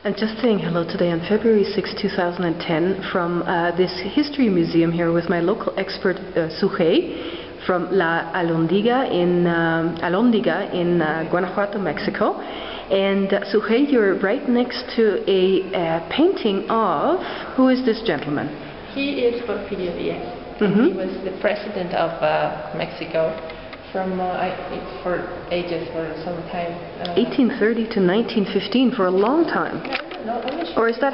I'm just saying hello today on February 6, 2010 from this history museum here with my local expert Sujei from La Alhóndiga in Guanajuato, Mexico. And Sujei, you're right next to a painting of, who is this gentleman? He is Porfirio Díaz. He was the president of Mexico from for ages, for some time. 1830 to 1915, for a long time. No, or is that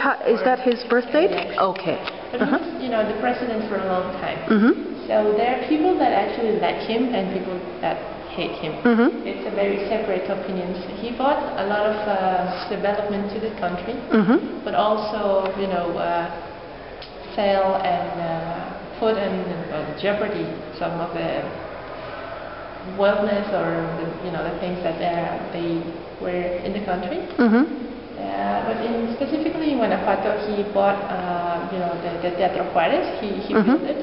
his birth date? Yeah. Okay. But he was, the president for a long time. So there are people that actually like him and people that hate him. It's a very separate opinions. He brought a lot of development to the country, but also, fail and put in jeopardy some of the wellness or the things that they were in the country. But specifically in Guanajuato, he bought the Teatro Juárez. He built it,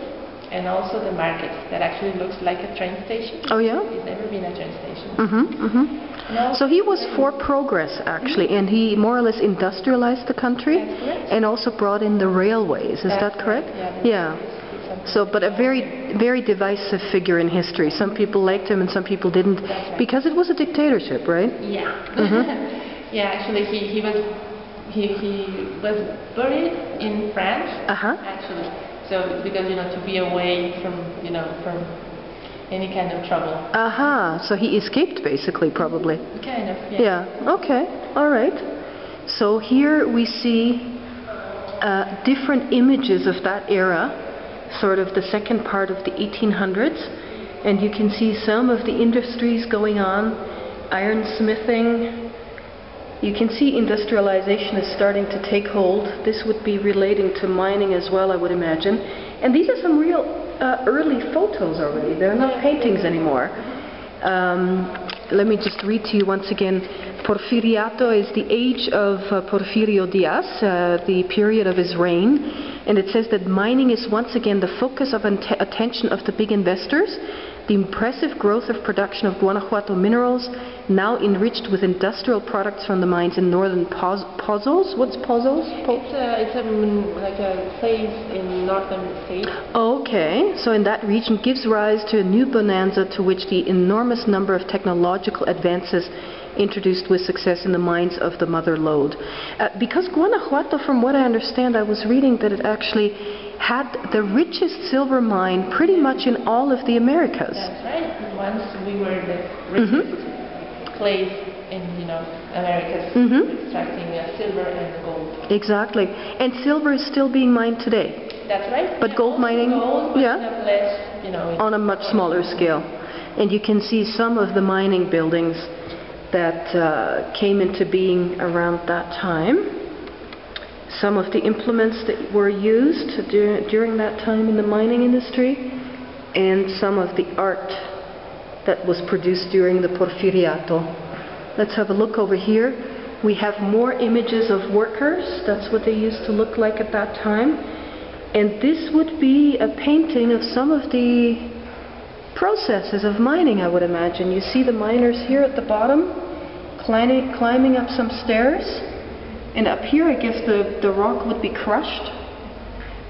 and also the market that actually looks like a train station. Oh yeah? It's never been a train station. So he was for progress actually, and he more or less industrialized the country, and also brought in the railways. Is that correct? Yeah. So, but a very divisive figure in history. Some people liked him and some people didn't, because it was a dictatorship, right? Yeah. Yeah, actually he was buried in France. Actually, so because to be away from from any kind of trouble. So he escaped basically, probably. Kind of. Yeah. Okay. All right. So here we see different images of that era, sort of the second part of the 1800s, and you can see some of the industries going on, ironsmithing. You can see industrialization is starting to take hold. This would be relating to mining as well, I would imagine. And these are some real early photos already. They're not paintings anymore. Let me just read to you once again. Porfiriato is the age of Porfirio Díaz, the period of his reign. And it says that mining is once again the focus of attention of the big investors. The impressive growth of production of Guanajuato minerals, now enriched with industrial products from the mines in northern Pozos. What's Pozos? It's like a place in northern states. Okay, so in that region gives rise to a new bonanza to which the enormous number of technological advances introduced with success in the mines of the mother lode. Because Guanajuato, from what I understand, I was reading that it actually had the richest silver mine pretty much in all of the Americas. That's right. Once we were the richest place in Americas, extracting silver and gold. Exactly. And silver is still being mined today. That's right. But gold mining, less, on a much smaller scale. And you can see some of the mining buildings that came into being around that time. Some of the implements that were used during that time in the mining industry, and some of the art that was produced during the Porfiriato. Let's have a look over here. We have more images of workers. That's what they used to look like at that time. And this would be a painting of some of the processes of mining, I would imagine. You see the miners here at the bottom, climbing up some stairs. And up here, I guess the rock would be crushed.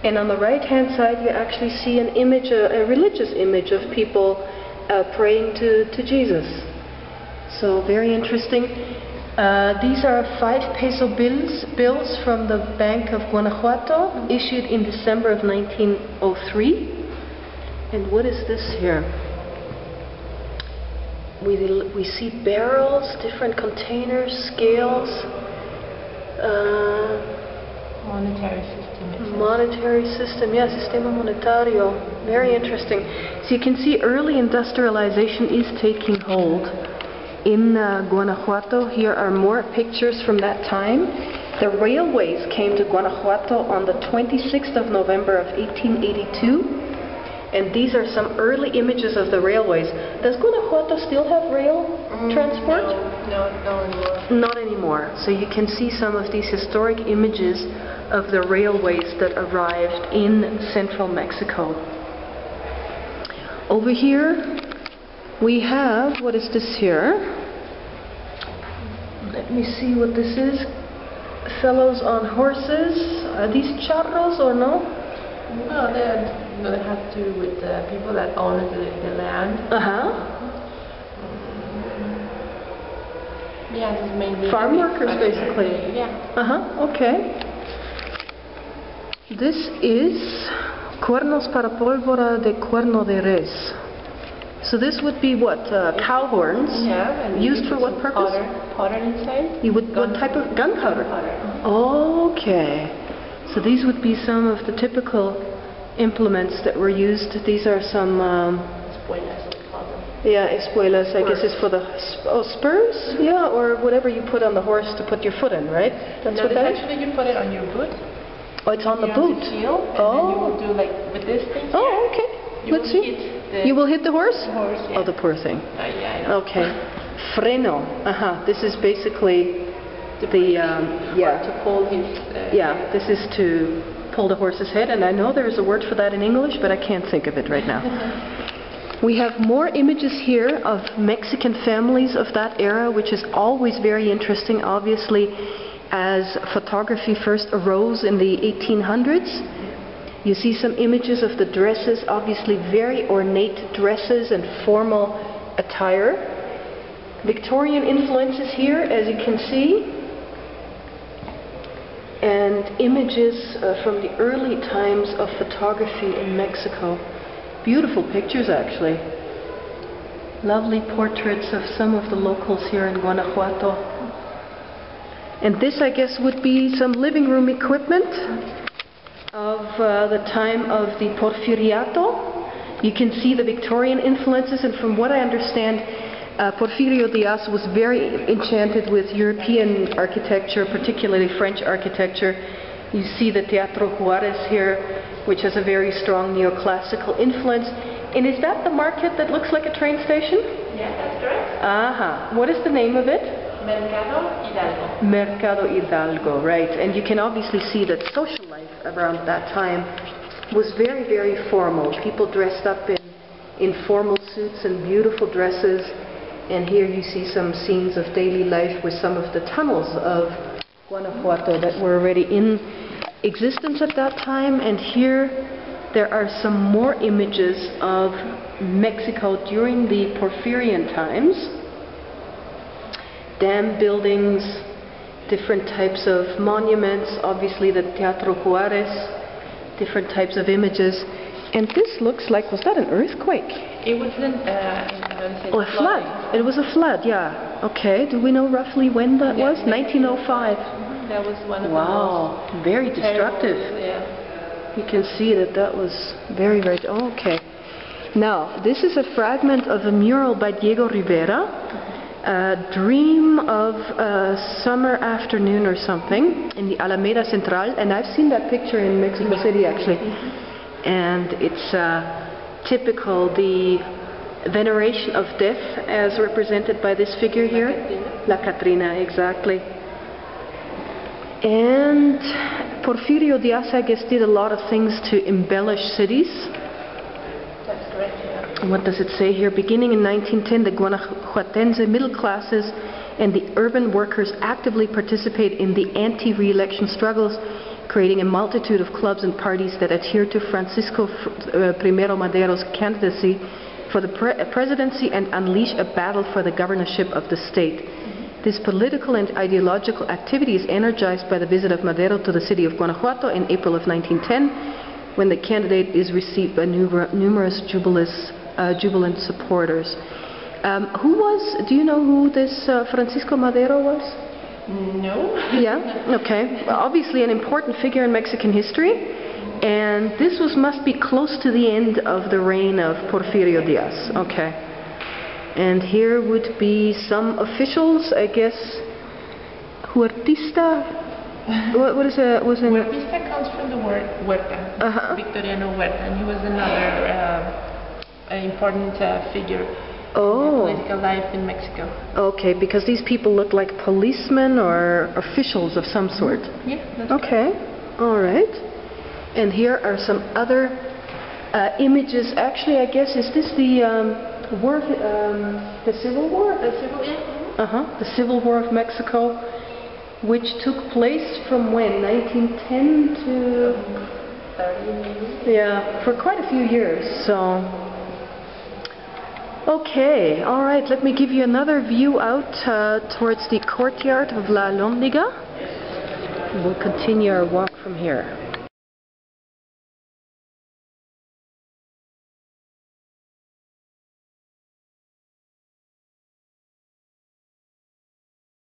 And on the right-hand side, you actually see an image, a religious image of people praying to Jesus. So very interesting. These are 5 peso bills from the Bank of Guanajuato, issued in December of 1903. And what is this here? We see barrels, different containers, scales. Monetary system, yeah, sistema monetario. Very interesting. So you can see early industrialization is taking hold in Guanajuato. Here are more pictures from that time. The railways came to Guanajuato on the 26th of November of 1882. And these are some early images of the railways. Does Guanajuato still have rail transport? No anymore. Not anymore. So you can see some of these historic images of the railways that arrived in central Mexico. Over here we have, what is this here? Let me see what this is. fellows on horses. Are these charros or no? No, they have to do with the people that own the land. Yeah, it's mainly farm workers, basically. Yeah. Okay. This is cuernos para pólvora de cuerno de res. So this would be what? Cow horns? Yeah. And used for what purpose? Powder inside. What type of gunpowder? Okay. So these would be some of the typical implements that were used. These are some... espuelas, I guess is for the spurs? Yeah, or whatever you put on the horse to put your foot in, right? That's what that is? Actually you put it on your boot. Oh, it's on the boot. The heel, and then you will do like with this thing. Oh, okay. Let's see. You will hit the horse? The horse, yeah. Oh, the poor thing. Yeah, I know. Okay. Freno. This is basically the to pull his. This is to pull the horse's head, and I know there is a word for that in English, but I can't think of it right now. We have more images here of Mexican families of that era, which is always very interesting, obviously, as photography first arose in the 1800s. You see some images of the dresses, obviously very ornate dresses and formal attire. Victorian influences here, as you can see, and images from the early times of photography in Mexico. Beautiful pictures, actually. Lovely portraits of some of the locals here in Guanajuato. And this, I guess, would be some living room equipment of the time of the Porfiriato. You can see the Victorian influences, and from what I understand, Porfirio Diaz was very enchanted with European architecture, particularly French architecture. You see the Teatro Juarez here, which has a very strong neoclassical influence. And is that the market that looks like a train station? Yeah, that's correct. What is the name of it? Mercado Hidalgo. Mercado Hidalgo, right. And you can obviously see that social life around that time was very, very formal. People dressed up in formal suits and beautiful dresses. And here you see some scenes of daily life with some of the tunnels of Guanajuato that were already in existence at that time. And here there are some more images of Mexico during the Porfirian times. Dam buildings, different types of monuments, obviously the Teatro Juarez, different types of images. And this looks like, was that an earthquake? It wasn't a flood. It was a flood, yeah. Okay, do we know roughly when that was? 1905. That was one of the most very destructive. Yeah. You can see that was very, very... okay. Now, this is a fragment of a mural by Diego Rivera. A dream of a summer afternoon or something in the Alameda Central, and I've seen that picture in Mexico City actually. And it's typical, the veneration of death as represented by this figure here. La Catrina, exactly. And Porfirio Diaz, I guess, did a lot of things to embellish cities. That's correct, yeah. What does it say here? Beginning in 1910, the Guanajuatense middle classes and the urban workers actively participate in the anti-re-election struggles, creating a multitude of clubs and parties that adhere to Francisco I Madero's candidacy for the presidency and unleash a battle for the governorship of the state. This political and ideological activity is energized by the visit of Madero to the city of Guanajuato in April of 1910, when the candidate is received by numerous jubilant supporters. Do you know who this Francisco Madero was? No. Yeah, okay. Well, obviously an important figure in Mexican history, and this must be close to the end of the reign of Porfirio Diaz. Okay. And here would be some officials, I guess. Huertista? What is it? Huertista comes from the word huerta, Victoriano Huerta, and he was another important figure in political life in Mexico. Okay, because these people look like policemen or officials of some sort. Yeah, that's okay, all right. And here are some other images. Actually, I guess, is this the war, the Civil War? The Civil, yeah. The Civil War of Mexico. which took place from when? 1910 to... 30 maybe? Yeah, for quite a few years, so... Okay, alright, let me give you another view out towards the courtyard of La Alhóndiga. We'll continue our walk from here.